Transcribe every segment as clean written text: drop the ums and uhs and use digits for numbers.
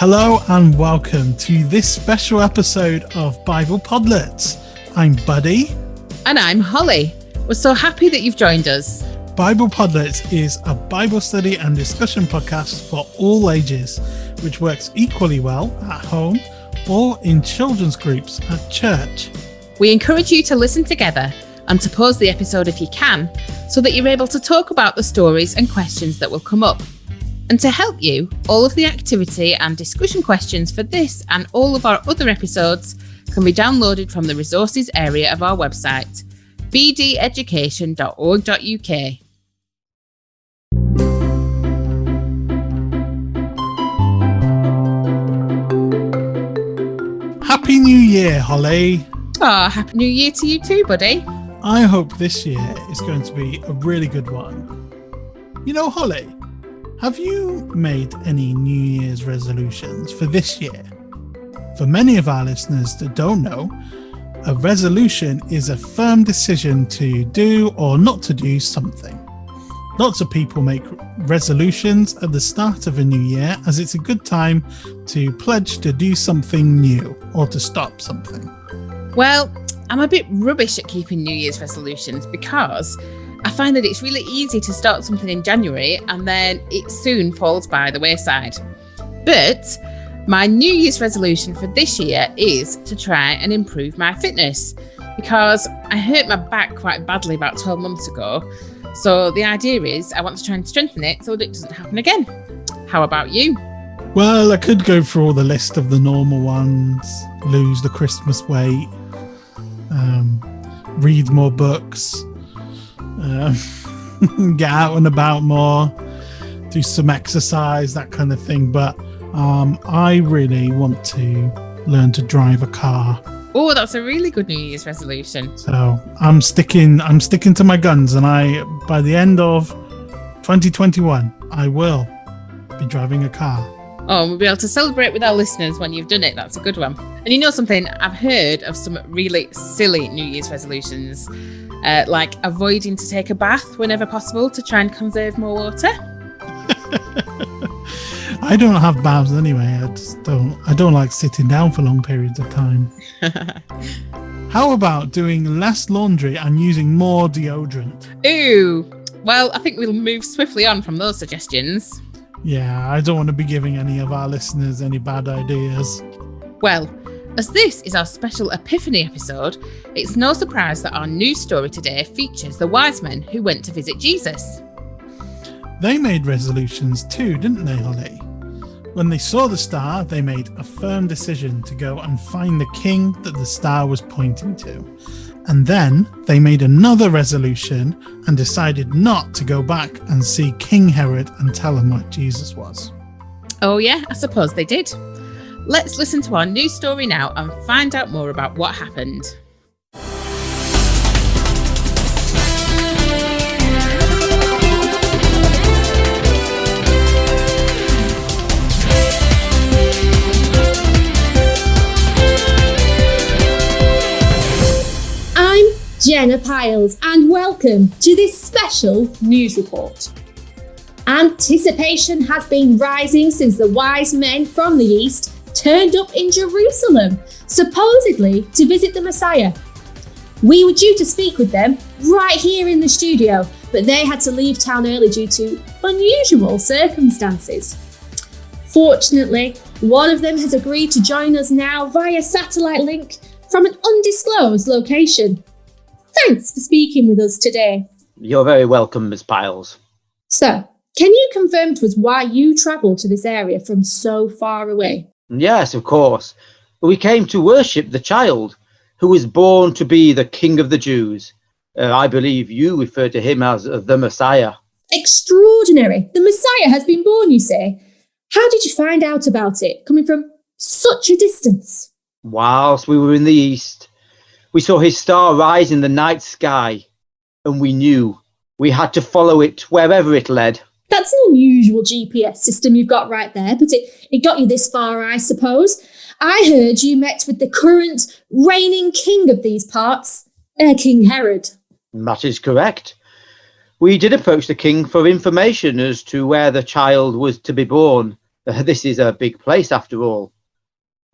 Hello and welcome to this special episode of Bible Podlets. I'm Buddy. And I'm Holly. We're so happy that you've joined us. Bible Podlets is a Bible study and discussion podcast for all ages, which works equally well at home or in children's groups at church. We encourage you to listen together and to pause the episode if you can, so that you're able to talk about the stories and questions that will come up. And to help you, all of the activity and discussion questions for this and all of our other episodes can be downloaded from the resources area of our website, bdeducation.org.uk. Happy New Year, Holly. Oh, Happy New Year to you too, buddy. I hope this year is going to be a really good one. You know, Holly, have you made any New Year's resolutions for this year? For many of our listeners that don't know, a resolution is a firm decision to do or not to do something. Lots of people make resolutions at the start of a new year as it's a good time to pledge to do something new or to stop something. Well, I'm a bit rubbish at keeping New Year's resolutions because I find that it's really easy to start something in January and then it soon falls by the wayside. But my New Year's resolution for this year is to try and improve my fitness because I hurt my back quite badly about 12 months ago. So the idea is I want to try and strengthen it so that it doesn't happen again. How about you? Well, I could go through all the list of the normal ones. Lose the Christmas weight, read more books, get out and about more, do some exercise, that kind of thing. But I really want to learn to drive a car. Oh, that's a really good New Year's resolution. So I'm sticking to my guns, and by the end of 2021, I will be driving a car. Oh, we'll be able to celebrate with our listeners when you've done it. That's a good one. And you know something? I've heard of some really silly New Year's resolutions, like avoiding to take a bath whenever possible to try and conserve more water. I don't have baths anyway. I don't like sitting down for long periods of time. How about doing less laundry and using more deodorant? Ooh, well, I think we'll move swiftly on from those suggestions. Yeah, I don't want to be giving any of our listeners any bad ideas. Well, as this is our special Epiphany episode, it's no surprise that our news story today features the wise men who went to visit Jesus. They made resolutions too, didn't they, Holly? When they saw the star, they made a firm decision to go and find the king that the star was pointing to. And then they made another resolution and decided not to go back and see King Herod and tell him what Jesus was. Oh yeah, I suppose they did. Let's listen to our news story now and find out more about what happened. Jenna Piles, and welcome to this special news report. Anticipation has been rising since the wise men from the east turned up in Jerusalem, supposedly to visit the Messiah. We were due to speak with them right here in the studio, but they had to leave town early due to unusual circumstances. Fortunately, one of them has agreed to join us now via satellite link from an undisclosed location. Thanks for speaking with us today. You're very welcome, Ms. Piles. So, can you confirm to us why you travelled to this area from so far away? Yes, of course. We came to worship the child who was born to be the King of the Jews. I believe you refer to him as the Messiah. Extraordinary. The Messiah has been born, you say. How did you find out about it, coming from such a distance? Whilst we were in the east, we saw his star rise in the night sky, and we knew we had to follow it wherever it led. That's an unusual GPS system you've got right there, but it got you this far, I suppose. I heard you met with the current reigning king of these parts, King Herod. That is correct. We did approach the king for information as to where the child was to be born. This is a big place after all.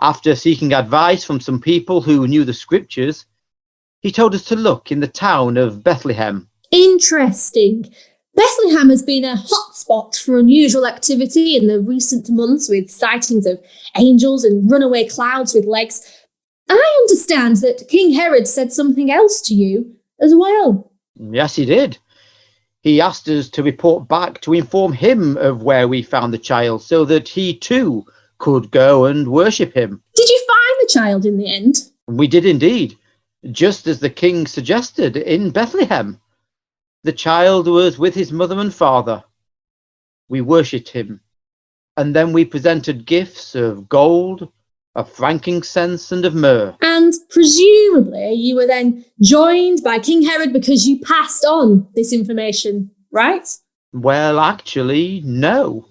After seeking advice from some people who knew the scriptures, he told us to look in the town of Bethlehem. Interesting. Bethlehem has been a hotspot for unusual activity in the recent months, with sightings of angels and runaway clouds with legs. I understand that King Herod said something else to you as well. Yes, he did. He asked us to report back to inform him of where we found the child so that he too could go and worship him. Did you find the child in the end? We did indeed, just as the king suggested, in Bethlehem. The child was with his mother and father. We worshipped him, and then we presented gifts of gold, of frankincense, and of myrrh. And presumably you were then joined by King Herod because you passed on this information, right? Well, actually, no.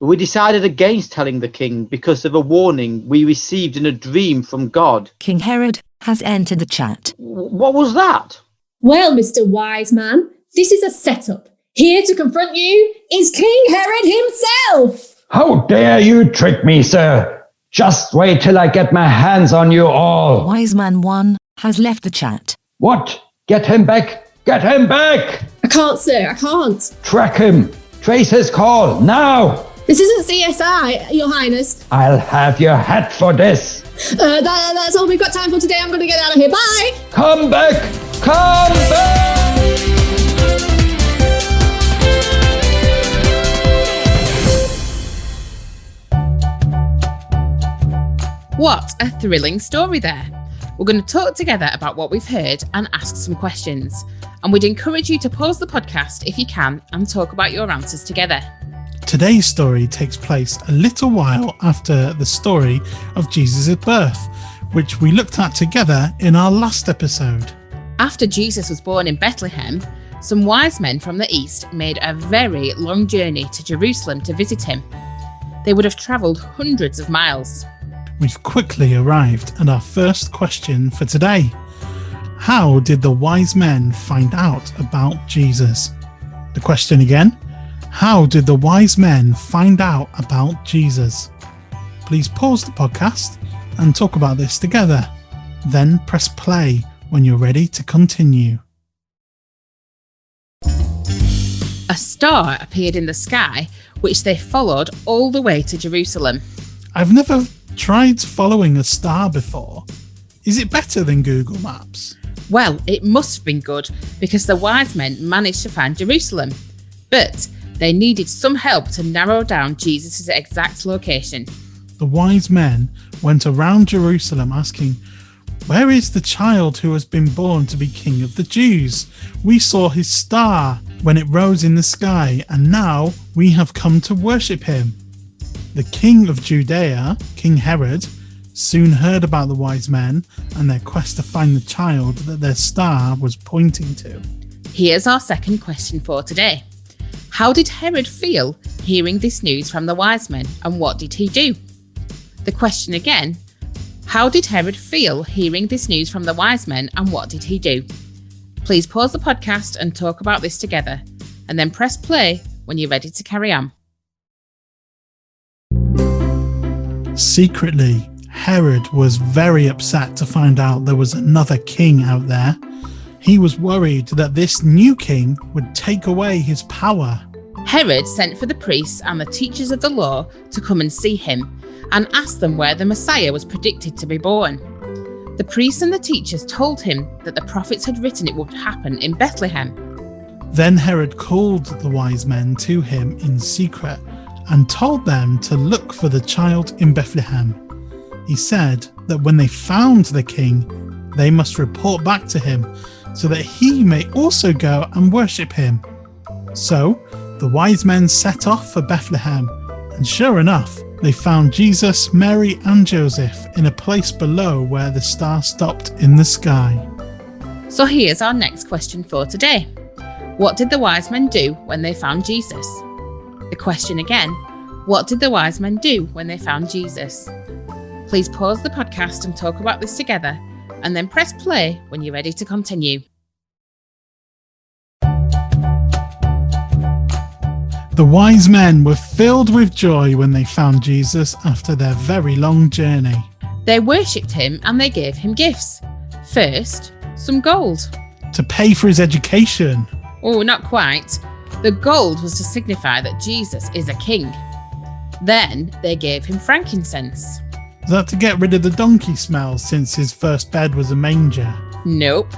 We decided against telling the king because of a warning we received in a dream from God. King Herod has entered the chat. What was that? Well, Mr. Wise Man, this is a setup. Here to confront you is King Herod himself. How dare you trick me, sir? Just wait till I get my hands on you all. Wise Man 1 has left the chat. What? Get him back! Get him back! I can't, sir, I can't. Track him! Trace his call, now! This isn't CSI, Your Highness. I'll have your hat for this. That's all we've got time for today. I'm going to get out of here. Bye! Come back! Come back! What a thrilling story there. We're going to talk together about what we've heard and ask some questions. And we'd encourage you to pause the podcast if you can and talk about your answers together. Today's story takes place a little while after the story of Jesus' birth, which we looked at together in our last episode. After Jesus was born in Bethlehem, some wise men from the east made a very long journey to Jerusalem to visit him. They would have travelled hundreds of miles. We've quickly arrived at our first question for today. How did the wise men find out about Jesus? The question again. How did the wise men find out about Jesus? Please pause the podcast and talk about this together. Then press play when you're ready to continue. A star appeared in the sky, which they followed all the way to Jerusalem. I've never tried following a star before. Is it better than Google Maps? Well, it must have been good because the wise men managed to find Jerusalem. But they needed some help to narrow down Jesus' exact location. The wise men went around Jerusalem asking, "Where is the child who has been born to be King of the Jews? We saw his star when it rose in the sky, and now we have come to worship him." The king of Judea, King Herod, soon heard about the wise men and their quest to find the child that their star was pointing to. Here's our second question for today. How did Herod feel hearing this news from the wise men, and what did he do? The question again. How did Herod feel hearing this news from the wise men, and what did he do? Please pause the podcast and talk about this together, and then press play when you're ready to carry on. Secretly, Herod was very upset to find out there was another king out there. He was worried that this new king would take away his power. Herod sent for the priests and the teachers of the law to come and see him and asked them where the Messiah was predicted to be born. The priests and the teachers told him that the prophets had written it would happen in Bethlehem. Then Herod called the wise men to him in secret and told them to look for the child in Bethlehem. He said that when they found the king, they must report back to him so that he may also go and worship him. So the wise men set off for Bethlehem, and sure enough, they found Jesus, Mary and Joseph in a place below where the star stopped in the sky. So here's our next question for today. What did the wise men do when they found Jesus? The question again. What did the wise men do when they found Jesus? Please pause the podcast and talk about this together, and then press play when you're ready to continue. The wise men were filled with joy when they found Jesus after their very long journey. They worshipped him and they gave him gifts. First, some gold. To pay for his education. Oh, not quite. The gold was to signify that Jesus is a king. Then they gave him frankincense. Is that to get rid of the donkey smell since his first bed was a manger? Nope.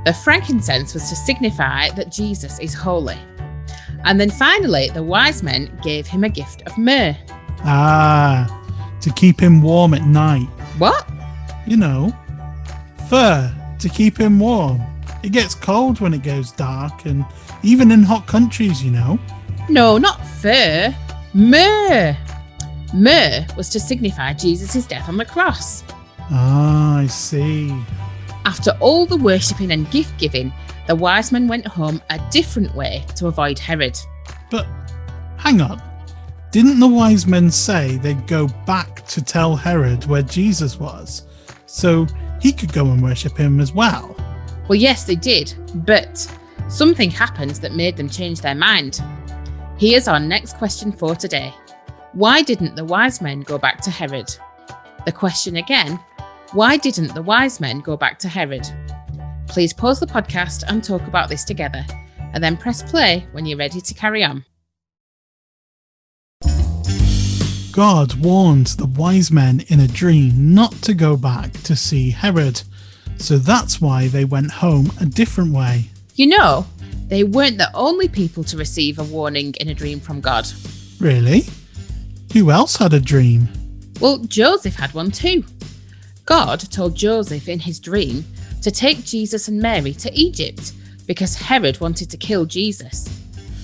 The frankincense was to signify that Jesus is holy. And then finally, the wise men gave him a gift of myrrh. Ah, to keep him warm at night. What? You know, fur to keep him warm. It gets cold when it goes dark, and even in hot countries, you know. No, not fur. Myrrh. Myrrh was to signify Jesus' death on the cross. Ah, I see. After all the worshipping and gift giving, the wise men went home a different way to avoid Herod. But hang on. Didn't the wise men say they'd go back to tell Herod where Jesus was, so he could go and worship him as well? Well, yes, they did, but something happened that made them change their mind. Here's our next question for today. Why didn't the wise men go back to Herod? The question again, why didn't the wise men go back to Herod? Please pause the podcast and talk about this together, and then press play when you're ready to carry on. God warned the wise men in a dream not to go back to see Herod, so that's why they went home a different way. You know, they weren't the only people to receive a warning in a dream from God. Really? Who else had a dream? Well, Joseph had one too. God told Joseph in his dream to take Jesus and Mary to Egypt because Herod wanted to kill Jesus.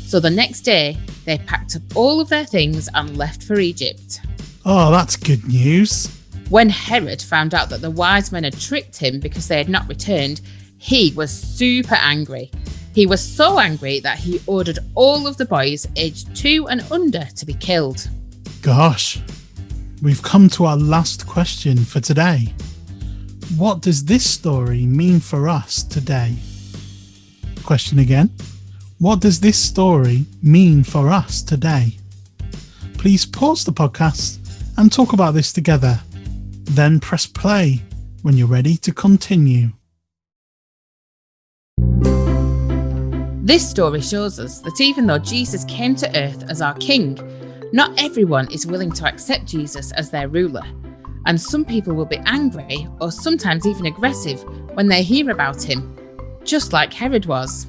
So the next day, they packed up all of their things and left for Egypt. Oh, that's good news. When Herod found out that the wise men had tricked him because they had not returned, he was super angry. He was so angry that he ordered all of the boys aged 2 and under to be killed. Gosh, we've come to our last question for today. What does this story mean for us today? Question again. What does this story mean for us today? Please pause the podcast and talk about this together. Then press play when you're ready to continue. This story shows us that even though Jesus came to earth as our king, not everyone is willing to accept Jesus as their ruler. And some people will be angry or sometimes even aggressive when they hear about him, just like Herod was.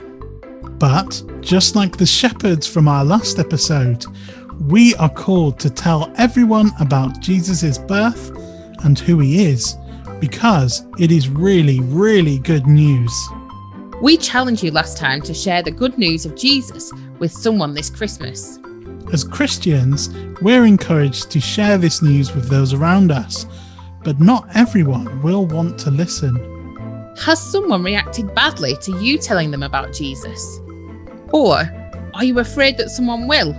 But just like the shepherds from our last episode, we are called to tell everyone about Jesus' birth and who he is, because it is really, really good news. We challenged you last time to share the good news of Jesus with someone this Christmas. As Christians, we're encouraged to share this news with those around us, but not everyone will want to listen. Has someone reacted badly to you telling them about Jesus? Or are you afraid that someone will?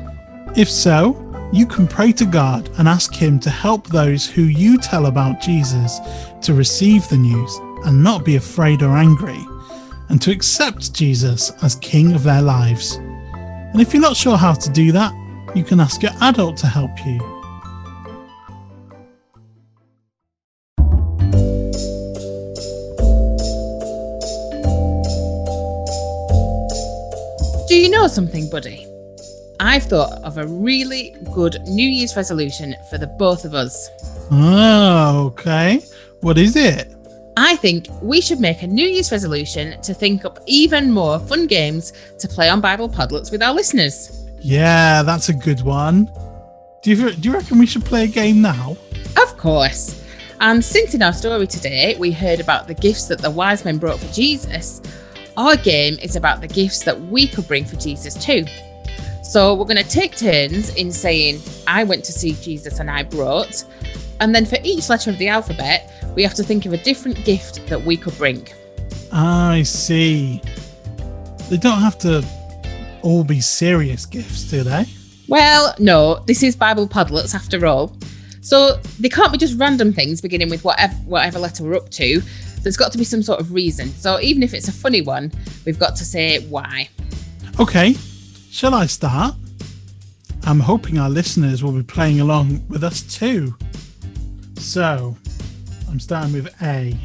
If so, you can pray to God and ask him to help those who you tell about Jesus to receive the news and not be afraid or angry, and to accept Jesus as King of their lives. And if you're not sure how to do that, you can ask your adult to help you. Do you know something, buddy? I've thought of a really good New Year's resolution for the both of us. Oh, okay. What is it? I think we should make a New Year's resolution to think up even more fun games to play on Bible Podlets with our listeners. Yeah, that's a good one. Do you reckon we should play a game now? Of course. And since in our story today we heard about the gifts that the wise men brought for Jesus, our game is about the gifts that we could bring for Jesus too. So we're going to take turns in saying, I went to see Jesus and I brought. And then for each letter of the alphabet, we have to think of a different gift that we could bring. I see. They don't have to all be serious gifts, do they? Well, no, this is Bible Podlets after all. So they can't be just random things beginning with whatever letter we're up to. There's got to be some sort of reason. So even if it's a funny one, we've got to say why. Okay, shall I start? I'm hoping our listeners will be playing along with us too. So, I'm starting with A.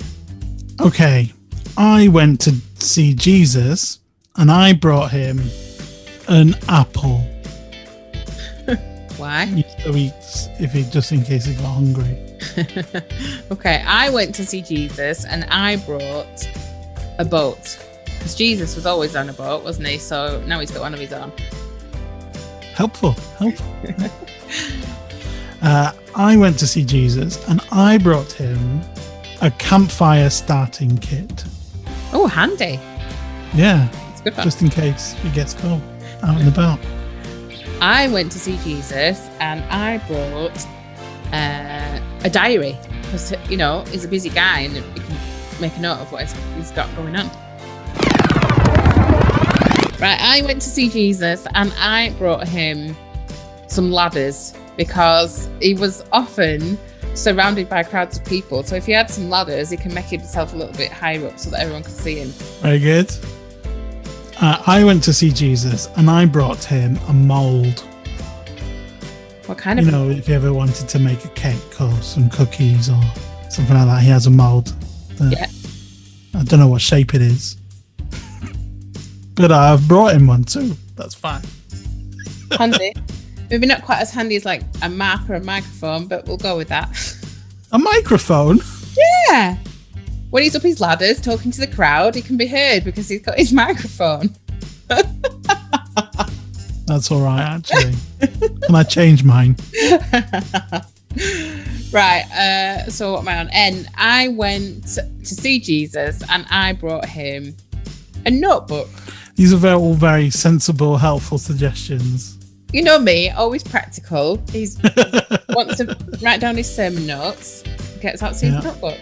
Okay, I went to see Jesus and I brought him an apple. Why? So eats just in case he got hungry. Okay, I went to see Jesus and I brought a boat. Because Jesus was always on a boat, wasn't he? So now he's got one of his own. Helpful. I went to see Jesus and I brought him a campfire starting kit. Oh, handy. Yeah, It's a good one. just in case he gets cold out and about. I went to see Jesus and I brought a diary. Because, he's a busy guy and he can make a note of what he's got going on. Right, I went to see Jesus and I brought him some ladders because he was often surrounded by crowds of people. So if he had some ladders, he can make himself a little bit higher up so that everyone can see him. Very good. I went to see Jesus and I brought him a mold. What kind of... If you ever wanted to make a cake or some cookies or something like that, he has a mold. Yeah. I don't know what shape it is. But I've brought him one too. That's fine. Handy. Maybe not quite as handy as like a map or a microphone, but we'll go with that. A microphone? Yeah. When he's up his ladders talking to the crowd, he can be heard because he's got his microphone. That's all right, actually. Can I change mine? Right. So what am I on? N. I went to see Jesus and I brought him a notebook. These are all very sensible, helpful suggestions. You know me, always practical. He wants to write down his sermon notes, gets out his notebook.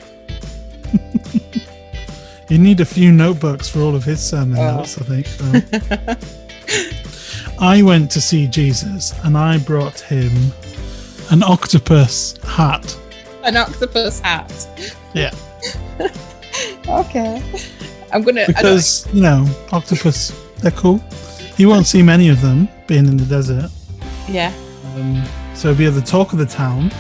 You need a few notebooks for all of his sermon notes, I think. So. I went to see Jesus and I brought him an octopus hat. An octopus hat. Yeah. Okay. I'm gonna because octopus, they're cool. You won't see many of them being in the desert. Yeah. So it'll be at the talk of the town,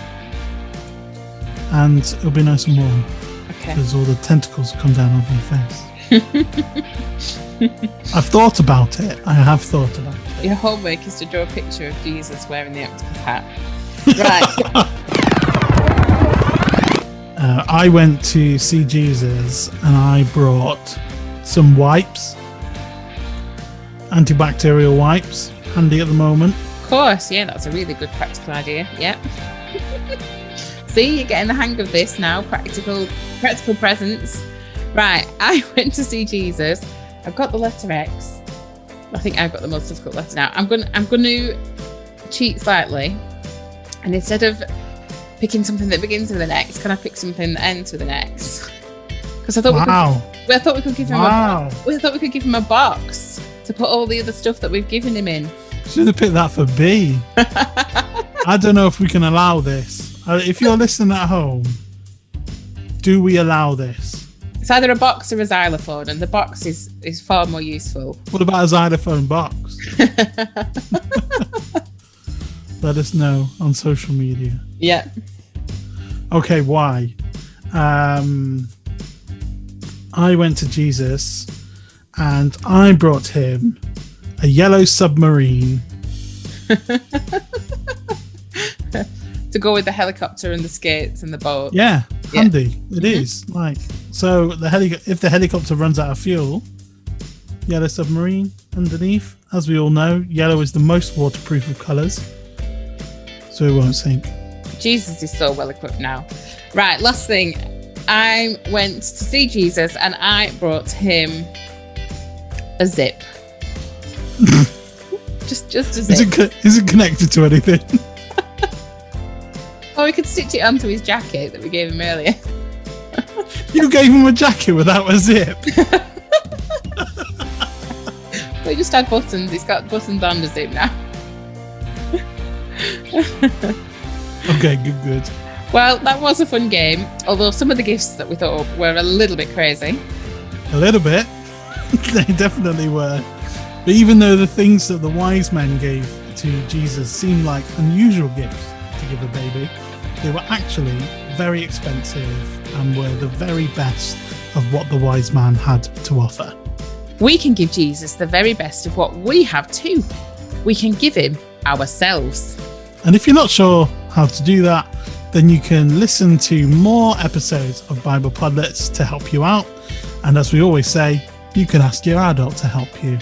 and it'll be nice and warm. Okay. Because all the tentacles come down over your face. I've thought about it. I have thought about it. Your homework is to draw a picture of Jesus wearing the octopus hat. Right. I went to see Jesus and I brought some wipes, antibacterial wipes, handy at the moment. Of course, yeah, that's a really good practical idea. Yep. See, you're getting the hang of this now. Practical presents. Right, I went to see Jesus. I've got the letter X. I think I've got the most difficult letter now. I'm going to cheat slightly, and instead of picking something that begins with an X, can I pick something that ends with an X? Because I thought we could give him a box to put all the other stuff that we've given him in. Should have picked that for B. I don't know if we can allow this. If you're listening at home, do we allow this? It's either a box or a xylophone, and the box is far more useful. What about a xylophone box? Let us know on social media. Yeah. Okay, why? I went to Jesus and I brought him a yellow submarine. To go with the helicopter and the skates and the boat. Yeah, handy. It is. So if the helicopter runs out of fuel, yellow submarine underneath. As we all know, yellow is the most waterproof of colours, so it won't sink. Jesus is so well equipped now. Right, last thing. I went to see Jesus and I brought him a zip. just a zip. Is it connected to anything? Or we could stitch it onto his jacket that we gave him earlier. You gave him a jacket without a zip. We just had buttons. He's got buttons on the zip now. Okay, good. Well, that was a fun game, although some of the gifts that we thought of were a little bit crazy. A little bit. They definitely were. But even though the things that the wise men gave to Jesus seem like unusual gifts to give a baby, they were actually very expensive and were the very best of what the wise man had to offer. We can give Jesus the very best of what we have too. We can give him ourselves. And if you're not sure how to do that, then you can listen to more episodes of Bible Podlets to help you out. And as we always say, you can ask your adult to help you.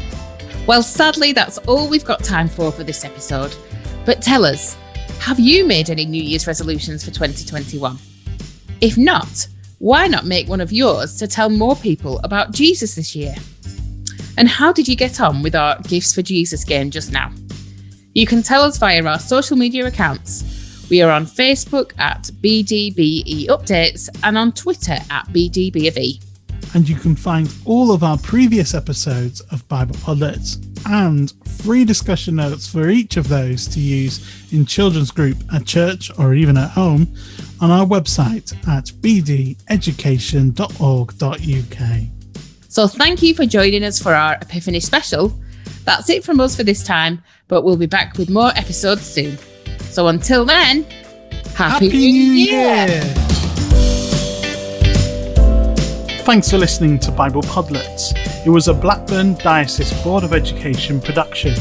Well, sadly, that's all we've got time for this episode. But tell us, have you made any New Year's resolutions for 2021? If not, why not make one of yours to tell more people about Jesus this year? And how did you get on with our Gifts for Jesus game just now? You can tell us via our social media accounts. We are on Facebook at BDBE Updates and on Twitter at BDBofE. And you can find all of our previous episodes of Bible Podlets and free discussion notes for each of those to use in children's group at church or even at home on our website at bdeducation.org.uk. So thank you for joining us for our Epiphany Special. That's it from us for this time, but we'll be back with more episodes soon. So until then, Happy New Year! Thanks for listening to Bible Podlets. It was a Blackburn Diocese Board of Education production.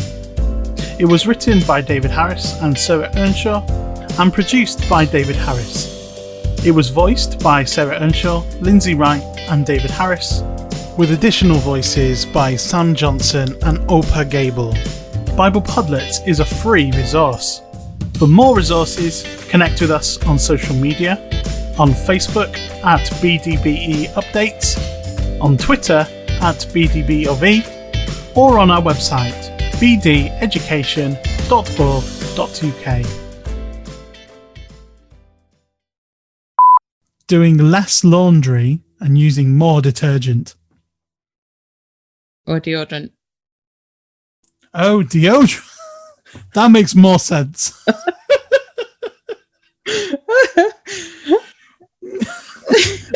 It was written by David Harris and Sarah Earnshaw and produced by David Harris. It was voiced by Sarah Earnshaw, Lindsay Wright and David Harris, with additional voices by Sam Johnson and Opa Gable. Bible Podlets is a free resource. For more resources, connect with us on social media, on Facebook at BDBE Updates, on Twitter at BDBofE, or on our website bdeducation.org.uk. Doing less laundry and using more detergent. Or deodorant. Oh, deodorant. That makes more sense.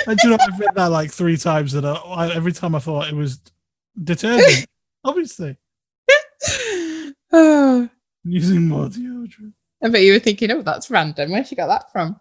And you know, I've read that like 3 times, and every time I thought it was detergent. Obviously, Oh, using more deodorant. I bet you were thinking, oh, that's random. Where she got that from?